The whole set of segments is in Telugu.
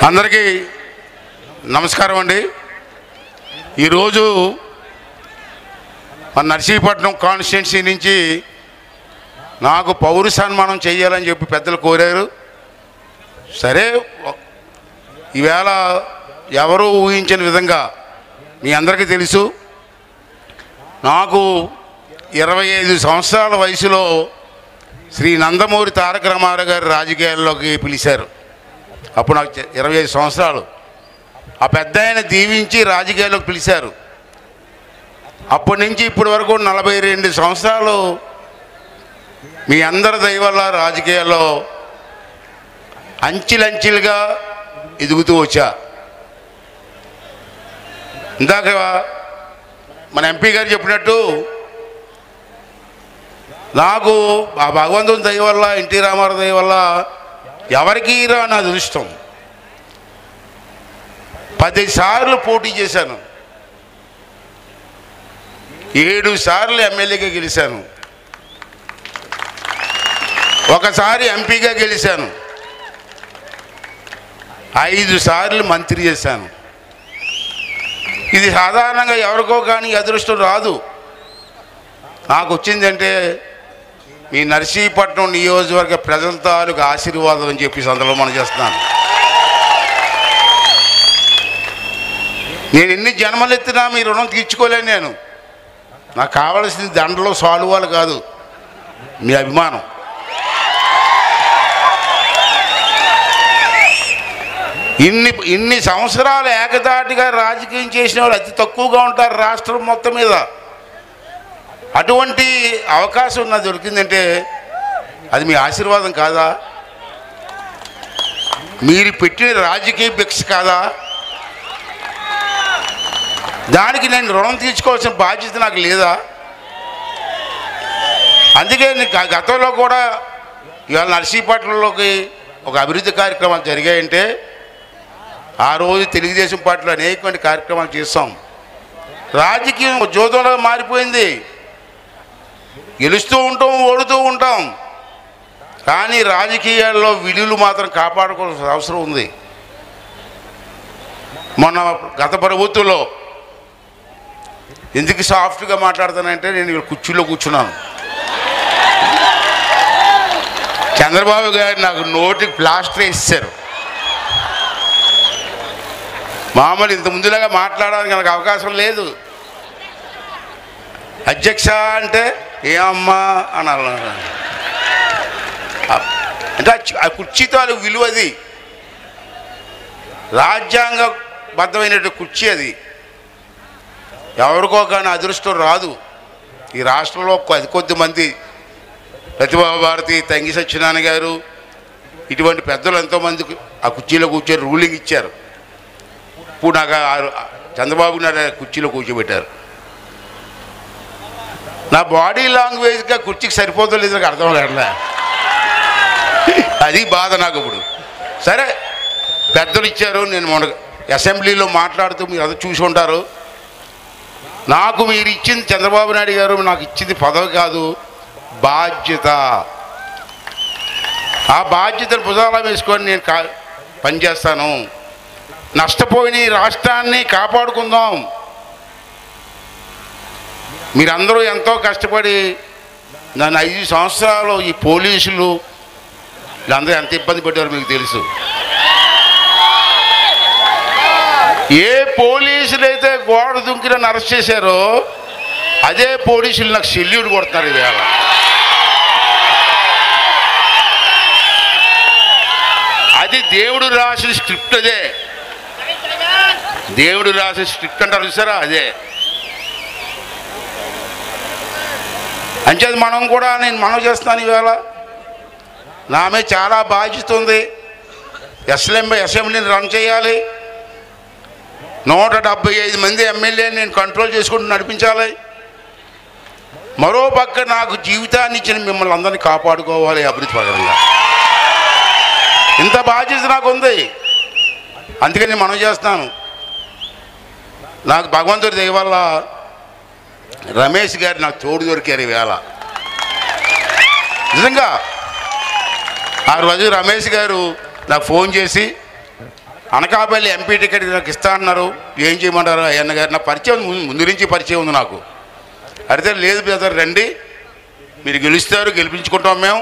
అందరికీ నమస్కారం అండి. ఈరోజు మన నర్సీపట్నం కాన్స్టిట్యున్సీ నుంచి నాకు పౌర సన్మానం చేయాలని చెప్పి పెద్దలు కోరారు. సరే, ఈవేళ ఎవరూ ఊహించని విధంగా మీ అందరికీ తెలుసు, నాకు 25 సంవత్సరాల వయసులో శ్రీ నందమూరి తారక రామారావు గారు రాజకీయాల్లోకి పిలిచారు. అప్పుడు నాకు 25 సంవత్సరాలు. ఆ పెద్ద ఆయన దీవించి రాజకీయాల్లోకి పిలిచారు. అప్పటి నుంచి ఇప్పటి వరకు 42 సంవత్సరాలు మీ అందరి దయ వల్ల రాజకీయాల్లో అంచెలంచెలుగా ఎదుగుతూ వచ్చా. ఇందాక మన ఎంపీ గారు చెప్పినట్టు నాకు ఆ భగవంతుని దయ వల్ల, ఎన్టీ రామారావు దయ వల్ల ఎవరికి రాని అదృష్టం. 10 సార్లు పోటీ చేశాను, 7 సార్లు ఎమ్మెల్యేగా గెలిచాను, ఒకసారి ఎంపీగా గెలిచాను, 5 సార్లు మంత్రి చేశాను. ఇది సాధారణంగా ఎవరికో కానీ అదృష్టం రాదు. నాకు వచ్చిందంటే మీ నర్సీపట్నం నియోజకవర్గ ప్రజల తాలూకు ఆశీర్వాదం అని చెప్పి సందర్భంలో మనం చేస్తున్నాను. నేను ఎన్ని జన్మలు ఎత్తినా మీ రుణం తీర్చుకోలేను. నేను నాకు కావాల్సింది దండలో సాలువాలు కాదు, మీ అభిమానం. ఇన్ని సంవత్సరాలు ఏకదాటిగా రాజకీయం చేసిన వాళ్ళు అతి తక్కువగా ఉంటారు రాష్ట్రం మొత్తం మీద. అటువంటి అవకాశం నాకు దొరికిందంటే అది మీ ఆశీర్వాదం కాదా? మీరు పెట్టిన రాజకీయ భిక్ష కాదా? దానికి నేను రుణం తీర్చుకోవాల్సిన బాధ్యత నాకు లేదా? అందుకే గతంలో కూడా ఇవాళ నర్సీపట్నంలోకి ఒక అభివృద్ధి కార్యక్రమాలు జరిగాయంటే ఆ రోజు తెలుగుదేశం పార్టీలో అనేకమైన కార్యక్రమాలు చేస్తాం. రాజకీయం జోదంలో మారిపోయింది. గెలుస్తూ ఉంటాం, ఓడుతూ ఉంటాం, కానీ రాజకీయాల్లో విలువలు మాత్రం కాపాడుకోవాల్సిన అవసరం ఉంది. మొన్న గత ప్రభుత్వంలో ఎందుకు సాఫ్ట్గా మాట్లాడుతానంటే నేను ఇక్కడ కుర్చీలో కూర్చున్నాను. చంద్రబాబు గారు నాకు నోటికి ప్లాస్టర్ వేసారు. మామూలు ఇంత ముందులాగా మాట్లాడడానికి నాకు అవకాశం లేదు. అధ్యక్ష అంటే ఏమమ్మా అనాలి. అంటే ఆ కుర్చీతో విలువ, అది రాజ్యాంగబద్ధమైనటువంటి కుర్చీ. అది ఎవరికో కానీ అదృష్టం రాదు. ఈ రాష్ట్రంలో కొద్దిమంది ప్రతిభా భారతి, తంగి సత్యనారాయణ గారు, ఇటువంటి పెద్దలు ఎంతోమందికి ఆ కుర్చీలో కూర్చొని రూలింగ్ ఇచ్చారు. ఇప్పుడు నాకు చంద్రబాబు నాయుడు కుర్చీలో కూర్చోబెట్టారు. నా బాడీ లాంగ్వేజ్గా కుర్చీకి సరిపోతలేదు, నాకు అర్థం కావట్లే. అది బాధ నాకు ఇప్పుడు. సరే, పెద్దలు ఇచ్చారు. నేను మొన్న అసెంబ్లీలో మాట్లాడుతూ మీరు అది చూసి ఉంటారు. నాకు మీరు ఇచ్చింది, చంద్రబాబు నాయుడు గారు నాకు ఇచ్చింది పదవి కాదు, బాధ్యత. ఆ బాధ్యతను భుజాల వేసుకొని నేను పనిచేస్తాను. నష్టపోయిన ఈ రాష్ట్రాన్ని కాపాడుకుందాం. మీరందరూ ఎంతో కష్టపడి నన్ను 5 సంవత్సరాలు ఈ పోలీసులు వీళ్ళందరూ ఎంత ఇబ్బంది పెట్టారో మీకు తెలుసు. ఏ పోలీసులు అయితే గోడ దుంకి నన్ను అరెస్ట్ చేశారో అదే పోలీసులు నాకు సెల్యూట్ కొడుతున్నారు ఇవాళ. అది దేవుడు రాసిన స్క్రిప్ట్. అదే దేవుడు రాసిన స్క్రిప్ట్ అంటారు చూసారా, అదే. అంచేది మనం కూడా, నేను మనవి చేస్తాను, ఈవేళ నా మీద చాలా బాధ్యత ఉంది. అసెంబ్లీని రన్ చేయాలి. 175 మంది ఎమ్మెల్యేని నేను కంట్రోల్ చేసుకుంటూ నడిపించాలి. మరో పక్క నాకు జీవితాన్ని ఇచ్చిన మిమ్మల్ని అందరినీ కాపాడుకోవాలి అభివృద్ధి పరంగా. ఇంత బాధ్యత నాకు ఉంది. అందుకని నేను మనవి చేస్తాను. నాకు భగవంతుడి దయ వల్ల రమేష్ గారు నాకు తోడు దొరికారు ఈవేళ. నిజంగా ఆ రోజు రమేష్ గారు నాకు ఫోన్ చేసి అనకాపల్లి ఎంపీ టికెట్ నాకు ఇస్తా అన్నారు, ఏం చేయమంటారు అయ్యన్న గారు? నా పరిచయం ముందు నుంచి పరిచయం ఉంది నాకు. అయితే లేదు బ్రదర్, రండి, మీరు గెలుస్తారు, గెలిపించుకుంటాం మేము.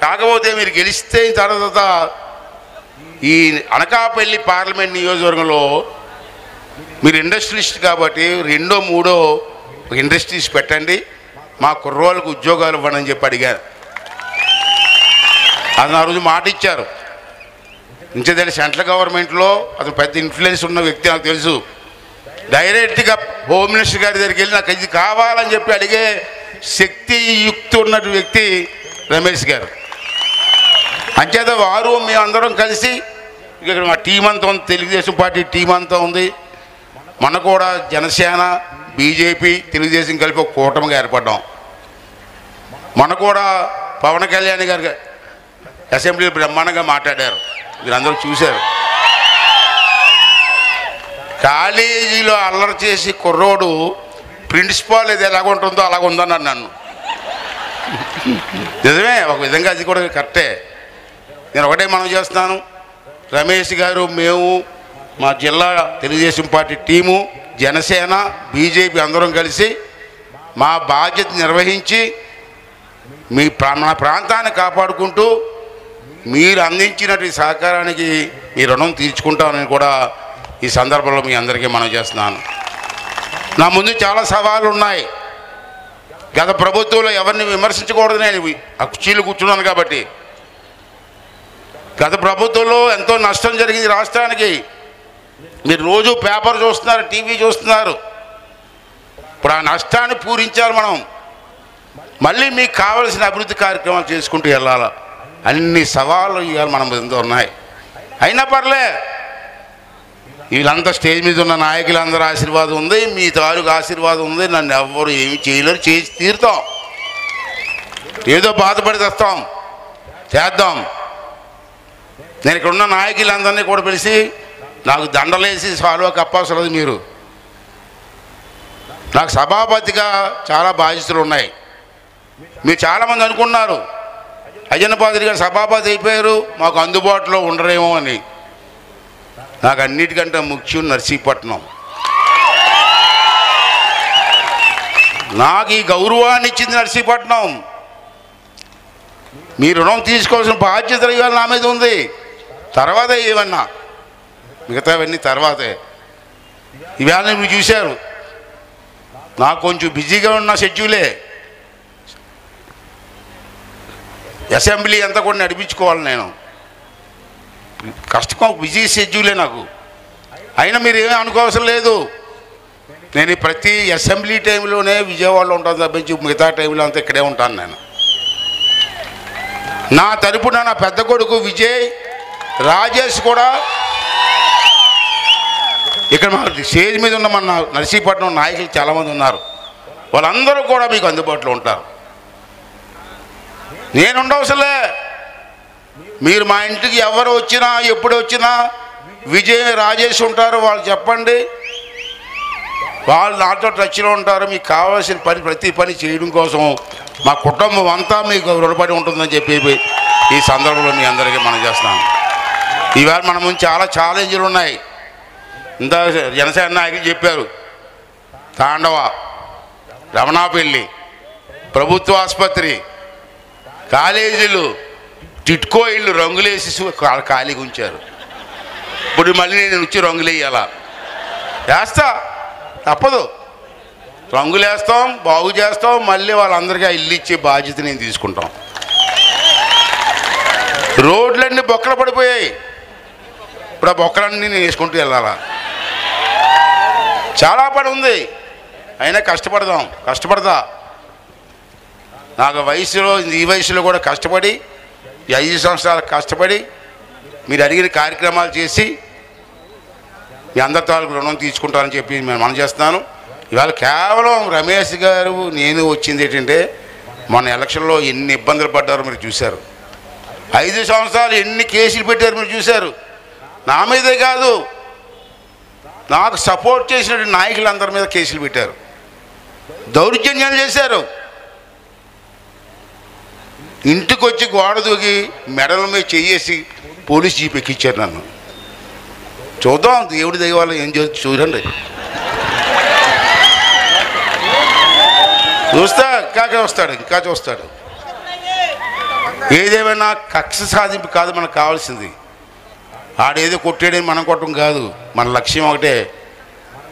కాకపోతే మీరు గెలిస్తే తర్వాత ఈ అనకాపల్లి పార్లమెంట్ నియోజకవర్గంలో మీరు ఇండస్ట్రియలిస్ట్ కాబట్టి 2, 3 ఇండస్ట్రీస్ పెట్టండి, మా కుర్రోళ్ళకు ఉద్యోగాలు ఇవ్వండి అని చెప్పి అడిగారు. అది ఆ రోజు మాట ఇచ్చారు. ఇంచేది సెంట్రల్ గవర్నమెంట్లో అతను పెద్ద ఇన్ఫ్లుయెన్స్ ఉన్న వ్యక్తి, నాకు తెలుసు. డైరెక్ట్గా హోమ్ మినిస్టర్ గారి దగ్గరికి వెళ్ళి నాకు ఇది కావాలని చెప్పి అడిగే శక్తి యుక్తి ఉన్న వ్యక్తి రమేష్ గారు. అంచేత వారు మేమందరం కలిసి ఇక్కడ మా టీం అంతా ఉంది, తెలుగుదేశం పార్టీ టీం అంతా ఉంది. మన కూడా జనసేన, బీజేపీ, తెలుగుదేశం కలిపి ఒక కూటమిగా ఏర్పడ్డాం. మన కూడా పవన్ కళ్యాణ్ గారు అసెంబ్లీలో బ్రహ్మాండంగా మాట్లాడారు, మీరందరూ చూశారు. కాలేజీలో అల్లరి చేసి కుర్రోడు ప్రిన్సిపాల్ ఇది ఎలాగ ఉంటుందో అలాగ ఉందన్నాను నన్ను. నిజమే, ఒక విధంగా అది కూడా కరెక్టే. నేను ఒకటే మనం చేస్తున్నాను, రమేష్ గారు, మేము, మా జిల్లా Telugu Desam party team, Janasena, BJP అందరం కలిసి మా బాధ్యత నిర్వహించి మన ప్రాంతాన్ని కాపాడుకుంటూ మీరు అందించినటువంటి సహకారానికి మీ రుణం తీర్చుకుంటామని కూడా ఈ సందర్భంలో మీ అందరికీ మనం చేస్తున్నాను. నా ముందు చాలా సవాళ్ళు ఉన్నాయి. గత ప్రభుత్వంలో ఎవరిని విమర్శించకూడదు, నేను ఆ కుర్చీలు కూర్చున్నాను కాబట్టి. గత ప్రభుత్వంలో ఎంతో నష్టం జరిగింది రాష్ట్రానికి. మీరు రోజు పేపర్ చూస్తున్నారు, టీవీ చూస్తున్నారు. ఇప్పుడు ఆ నష్టాన్ని పూరించాలి మనం. మళ్ళీ మీకు కావలసిన అభివృద్ధి కార్యక్రమాలు చేసుకుంటూ వెళ్ళాలి. అన్ని సవాళ్ళు ఇవాళ మన ముందు ఉన్నాయి. అయినా పర్లే, వీళ్ళంతా స్టేజ్ మీద ఉన్న నాయకులందరూ ఆశీర్వాదం ఉంది, మీ తాలూకు ఆశీర్వాదం ఉంది. నన్ను ఎవ్వరు ఏమి చేయలేరు, చేసి తీరుతాం. ఏదో బాధపడి తెస్తాం, చేద్దాం. నేను ఇక్కడ ఉన్న నాయకులందరినీ కూడా పిలిచి నాకు దండలేసి సాల్వా కప్పాల్సి మీరు. నాకు సభాపతిగా చాలా బాధ్యతలు ఉన్నాయి. మీరు చాలామంది అనుకున్నారు అయ్యన్న పాత్రి గారు సభాపతి అయిపోయారు, మాకు అందుబాటులో ఉండరేమో అని. నాకు అన్నిటికంటే ముఖ్యం నర్సీపట్నం. నాకు ఈ గౌరవాన్ని ఇచ్చింది నర్సీపట్నం. మీ రుణం తీసుకోవాల్సిన బాధ్యత ఇవాళ నా మీద ఉంది. తర్వాతే ఏమన్నా మిగతావన్నీ తర్వాతే. ఇవాళ మీరు చూశారు, నాకు కొంచెం బిజీగా ఉన్న షెడ్యూలే. అసెంబ్లీ అంతా కూడా నడిపించుకోవాలి నేను. కష్టం, బిజీ షెడ్యూలే నాకు. అయినా మీరు ఏమీ అనుకోవసరం లేదు. నేను ప్రతి అసెంబ్లీ టైంలోనే విజయవాడలో ఉంటాను తప్పించి మిగతా టైంలో అంతా ఇక్కడే ఉంటాను. నేను నా తరపున నా పెద్ద కొడుకు విజయ్, రాజేష్ కూడా ఇక్కడ మా స్టేజ్ మీద ఉన్న మన నర్సీపట్నం నాయకులు చాలామంది ఉన్నారు. వాళ్ళందరూ కూడా మీకు అందుబాటులో ఉంటారు. నేను ఉండవసలే. మీరు మా ఇంటికి ఎవరు వచ్చినా ఎప్పుడు వచ్చినా విజయ్, రాజేష్ ఉంటారు. వాళ్ళు చెప్పండి, వాళ్ళు నాతో టచ్లో ఉంటారు. మీకు కావాల్సిన పని ప్రతి పని చేయడం కోసం మా కుటుంబం అంతా మీకు రుణపడి ఉంటుందని చెప్పి ఈ సందర్భంలో మీ అందరికీ మనం చేస్తున్నాను. ఈవేళ మన ముందు చాలా ఛాలెంజ్లు ఉన్నాయి. ఇంత జనసేన నాయకులు చెప్పారు, తాండవ, రమణాపల్లి, ప్రభుత్వ ఆసుపత్రి, కాలేజీలు, టిట్కో ఇళ్ళు రంగులేసి ఖాళీగా ఉంచారు. ఇప్పుడు మళ్ళీ నేను వచ్చి రంగులు వేయాలా? వేస్తా, తప్పదు. రంగులు వేస్తాం, బాగు చేస్తాం, మళ్ళీ వాళ్ళందరికీ ఆ ఇల్లు ఇచ్చే బాధ్యత నేను తీసుకుంటాం. రోడ్లన్నీ బొక్కలు పడిపోయాయి. ఇప్పుడు ఆ బొక్కలన్నీ నేను వేసుకుంటూ వెళ్ళాలా? చాలా పని ఉంది, అయినా కష్టపడతా. నాకు వయసులో, ఈ వయసులో కూడా కష్టపడి, 5 సంవత్సరాలు కష్టపడి మీరు అడిగిన కార్యక్రమాలు చేసి మీ అందరి తాలూకు రుణం తీసుకుంటారని చెప్పి నేను మనం చేస్తున్నాను. ఇవాళ కేవలం రమేష్ గారు నేను వచ్చింది ఏంటంటే, మన ఎలక్షన్లో ఎన్ని ఇబ్బందులు పడ్డారో మీరు చూశారు. 5 సంవత్సరాలు ఎన్ని కేసులు పెట్టారు మీరు చూశారు. నా మీదే కాదు, నాకు సపోర్ట్ చేసిన నాయకులందరి మీద కేసులు పెట్టారు, దౌర్జన్యాలు చేశారు. ఇంటికి వచ్చి గోడ దూకి మెడల మీద చేసి పోలీస్ జీప్ ఎక్కించారు నన్ను. చూద్దాం దేవుడి దైవాలు ఏం చూడండి. ఇంకా చూస్తాడు. ఏదేమైనా కక్ష సాధింపు కాదు మనకు కావాల్సింది. ఆడేదో కొట్టాడని మనం కొట్టడం కాదు. మన లక్ష్యం ఒకటే,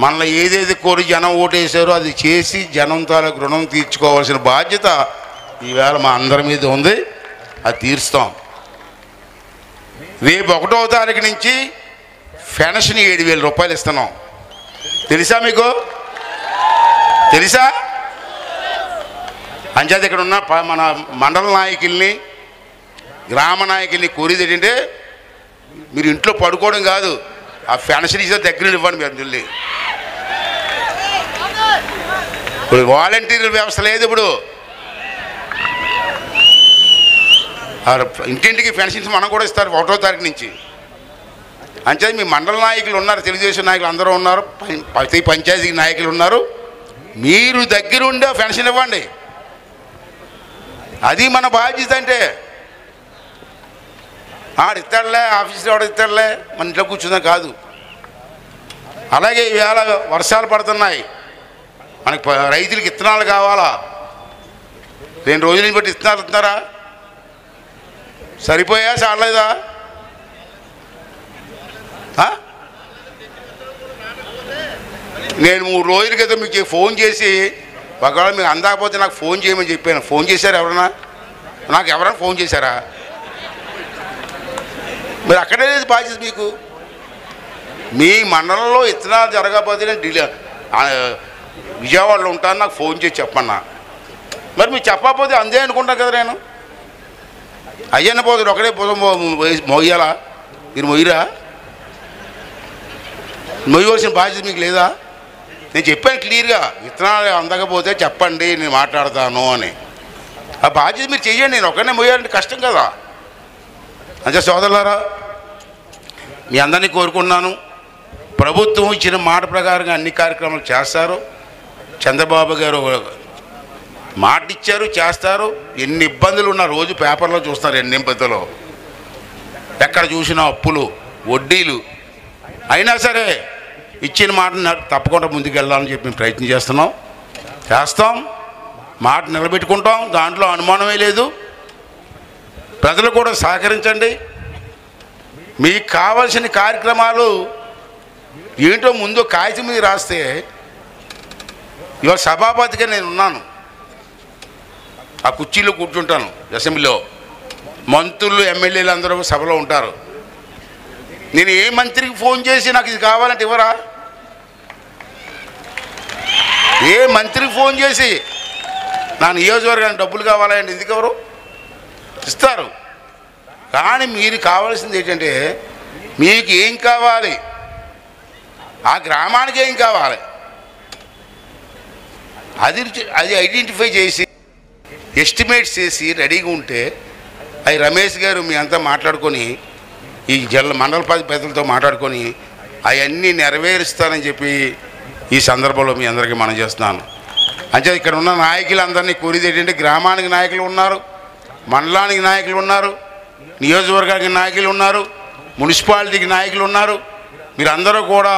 మనల్ని ఏదైతే కోరి జనం ఓటేశారో అది చేసి జనం తాలూకు రుణం తీర్చుకోవాల్సిన బాధ్యత ఈవేళ మా అందరి మీద ఉంది. అది తీరుస్తాం. రేపు 1వ తారీఖు నుంచి పెన్షన్ 7,000 రూపాయలు ఇస్తున్నాం. తెలుసా మీకు? తెలుసా? అంచేత ఇక్కడ ఉన్న మన మండల నాయకుల్ని, గ్రామ నాయకుల్ని కోరేది ఏంటంటే, మీరు ఇంట్లో పడుకోవడం కాదు, ఆ పెన్షన్ ఇచ్చే దగ్గర ఇవ్వండి. మీరు వెళ్ళి ఇప్పుడు వాలంటీర్ వ్యవస్థ లేదు. ఇప్పుడు ఇంటింటికి పెన్షన్స్ మనం కూడా ఇస్తారు 1వ తారీఖు నుంచి. అంచేది మీ మండల నాయకులు ఉన్నారు, తెలుగుదేశం నాయకులు అందరూ ఉన్నారు, ప్రతి పంచాయతీ నాయకులు ఉన్నారు. మీరు దగ్గరుండే పెన్షన్ ఇవ్వండి. అది మన బాధ్యత. అంటే ఆడిస్తాడులే, ఆఫీస్లో ఆడిస్తాడులే, మన ఇంట్లో కూర్చుందా కాదు. అలాగే ఈవేళ వర్షాలు పడుతున్నాయి, మనకి రైతులకు విత్తనాలు కావాలా? 2 రోజులని బట్టి విత్తనాలు ఇస్తున్నారా? సరిపోయా? చాలేదా? నేను 3 రోజుల క్రితం మీకు ఫోన్ చేసి, ఒకవేళ మీకు అందకపోతే నాకు ఫోన్ చేయమని చెప్పాను. ఫోన్ చేశారు ఎవరన్నా? నాకు ఎవరైనా ఫోన్ చేశారా? మీరు అక్కడే లేదు బాధ్యత మీకు. మీ మండలంలో విత్తనాలు జరగకపోతే నేను విజయవాడలో ఉంటాను, నాకు ఫోన్ చేసి చెప్పన్నా. మరి మీరు చెప్పకపోతే అందే అనుకుంటాను కదా నేను. అయ్యన్న పోతుంది ఒకడే మొయ్యాలా? మీరు మొయ్యరా? మొయ్యవలసిన బాధ్యత మీకు లేదా? నేను చెప్పాను క్లియర్గా, విత్తనాలు అందకపోతే చెప్పండి, నేను మాట్లాడతాను అని. ఆ బాధ్యత మీరు చెయ్యండి. నేను ఒకనే మొయ్యాలంటే కష్టం కదా. అంతే సోదరులారా, మీ అందరినీ కోరుకున్నాను. ప్రభుత్వం ఇచ్చిన మాట ప్రకారంగా అన్ని కార్యక్రమాలు చేస్తారు. చంద్రబాబు గారు మాట ఇచ్చారు, చేస్తారు. ఎన్ని ఇబ్బందులు ఉన్నా రోజు పేపర్లో చూస్తారు. ఎన్ని ఇబ్బందులు, ఎక్కడ చూసినా అప్పులు, వడ్డీలు. అయినా సరే ఇచ్చిన మాటను తప్పకుండా ముందుకు వెళ్ళాలని చెప్పి మేము ప్రయత్నం చేస్తాం. మాట నిలబెట్టుకుంటాం, దాంట్లో అనుమానమే లేదు. ప్రజలు కూడా సహకరించండి. మీకు కావాల్సిన కార్యక్రమాలు ఏంటో ముందు కాగితం మీద రాస్తే, ఇవాళ సభాపతిగా నేను ఉన్నాను, ఆ కుర్చీలో కూర్చుంటాను. అసెంబ్లీలో మంత్రులు, ఎమ్మెల్యేలు అందరూ సభలో ఉంటారు. నేను ఏ మంత్రికి ఫోన్ చేసి నాకు ఇది కావాలంటే ఇవ్వరా? ఏ మంత్రికి ఫోన్ చేసి నా నియోజకవర్గానికి డబ్బులు కావాలంటే ఎందుకు ఎవరు ఇస్తారు? కానీ మీరు కావాల్సింది ఏంటంటే, మీకు ఏం కావాలి, ఆ గ్రామానికి ఏం కావాలి, అది ఐడెంటిఫై చేసి ఎస్టిమేట్స్ చేసి రెడీగా ఉంటే, అవి రమేష్ గారు మీ అంతా మాట్లాడుకొని, ఈ మండల పెద్దలతో మాట్లాడుకొని అవన్నీ నెరవేరుస్తానని చెప్పి ఈ సందర్భంలో మీ అందరికీ మనం చేస్తున్నాను. అంటే ఇక్కడ ఉన్న నాయకులందరినీ కోరేది ఏంటంటే, గ్రామానికి నాయకులు ఉన్నారు, మండలానికి నాయకులు ఉన్నారు, నియోజకవర్గానికి నాయకులు ఉన్నారు, మున్సిపాలిటీకి నాయకులు ఉన్నారు. మీరందరూ కూడా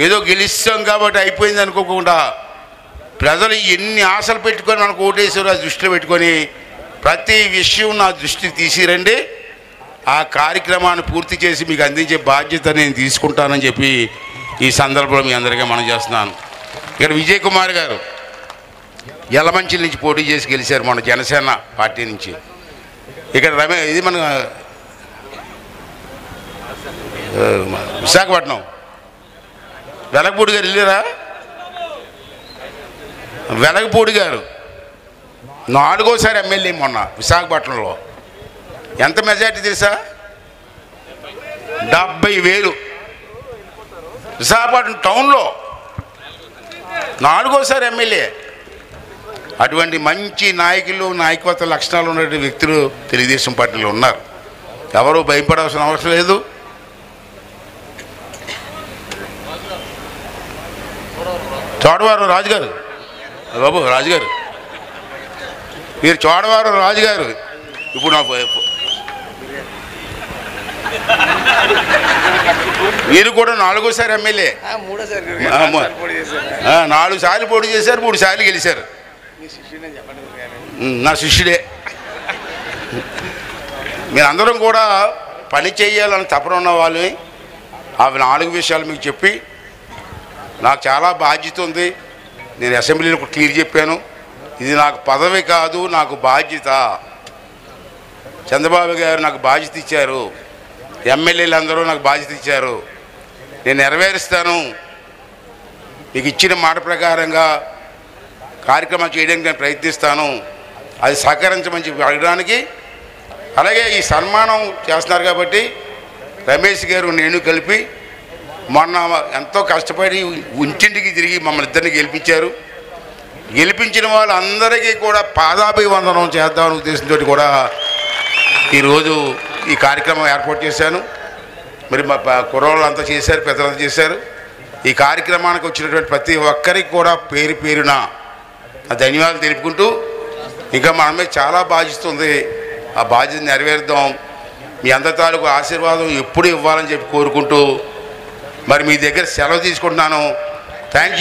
ఏదో గెలిస్తాం కాబట్టి అయిపోయింది అనుకోకుండా, ప్రజలు ఎన్ని ఆశలు పెట్టుకొని మనకు ఓటేసారో అది దృష్టిలో పెట్టుకొని ప్రతి విషయం నా దృష్టికి తీసిరండి. ఆ కార్యక్రమాన్ని పూర్తి చేసి మీకు అందించే బాధ్యత నేను తీసుకుంటానని చెప్పి ఈ సందర్భంలో మీ అందరికీ మనం చేస్తున్నాను. ఇక్కడ విజయ్ కుమార్ గారు యలమంచిల నుంచి పోటీ చేసి గెలిచారు, మన జనసేన పార్టీ నుంచి. ఇక్కడ ఇది మన విశాఖపట్నం వెలగపూడి గారు వెళ్ళారా? వెలగపూడి గారు 4వ ఎమ్మెల్యే మొన్న విశాఖపట్నంలో. ఎంత మెజార్టీ తెలుసా? 70,000. విశాఖపట్నం టౌన్లో 4వ ఎమ్మెల్యే. అటువంటి మంచి నాయకులు, నాయకత్వ లక్షణాలు ఉన్న వ్యక్తులు తెలుగుదేశం పార్టీలో ఉన్నారు. ఎవరు భయపడాల్సిన అవసరం లేదు. చోడవరం రాజుగారు, బాబు రాజుగారు, మీరు చోడవరం రాజుగారు ఇప్పుడు నాకు మీరు కూడా 4వ ఎమ్మెల్యే. 4 సార్లు పోటీ చేశారు, 3 సార్లు గెలిచారు. నా శిష్యుడే. మీరందరం కూడా పని చేయాలని తపన ఉన్న వాళ్ళని అవి 4 విషయాలు మీకు చెప్పి, నాకు చాలా బాధ్యత ఉంది. నేను అసెంబ్లీలో క్లియర్ చెప్పాను, ఇది నాకు పదవి కాదు, నాకు బాధ్యత. చంద్రబాబు గారు నాకు బాధ్యత ఇచ్చారు, ఎమ్మెల్యేలు అందరూ నాకు బాధ్యత ఇచ్చారు, నేను నెరవేరుస్తాను. మీకు ఇచ్చిన మాట ప్రకారంగా కార్యక్రమాలు చేయడానికి నేను ప్రయత్నిస్తాను, అది సహకరించమని చెప్పి అడగడానికి. అలాగే ఈ సన్మానం చేస్తున్నారు కాబట్టి రమేష్ గారు నేను కలిపి మొన్న ఎంతో కష్టపడి ఇంటింటికి తిరిగి మమ్మల్ని ఇద్దరిని గెలిపించారు. గెలిపించిన వాళ్ళందరికీ కూడా పాదాభివందనం చేద్దామనే ఉద్దేశంతో కూడా ఈరోజు ఈ కార్యక్రమం ఏర్పాటు చేశాను. మరి మా కుర్రోళ్ళు అంతా చేశారు, పెద్దలంతా చేశారు. ఈ కార్యక్రమానికి వచ్చినటువంటి ప్రతి ఒక్కరికి కూడా పేరు పేరున ధన్యవాదాలు తెలుపుకుంటూ, ఇంకా మన మీద చాలా బాధ్యత ఉంది, ఆ బాధ్యత నెరవేరుద్దాం. మీ అందరి తాలూకు ఆశీర్వాదం ఎప్పుడు ఇవ్వాలని చెప్పి కోరుకుంటూ మరి మీ దగ్గర సెలవు తీసుకుంటున్నాను. Thank you.